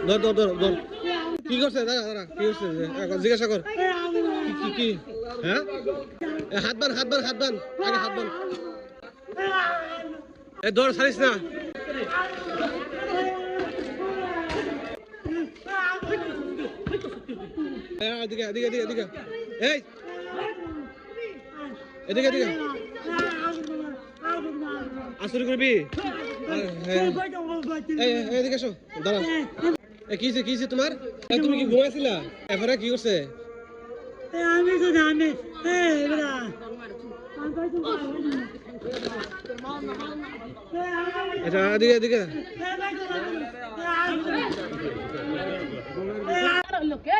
ধর ধর ধর ধর কি করছে দাঁড়া দাঁড়া কি করছে জিজ্ঞাসা কর কি কি হ্যাঁ হাত বান হাত বান হাত বান আগে হাত বান এ ধর ছাড়িস না এদিকে এদিকে এদিকে এদিকে এই এদিকে এদিকে আসুরি করবি এদিকে এসো দাঁড়া কিছে কিছে তোমার তুমি কি ঘুমাইছিলা এরপরে কি করছে আমি তো জানি আচ্ছা এদিকে এদিকে লোকে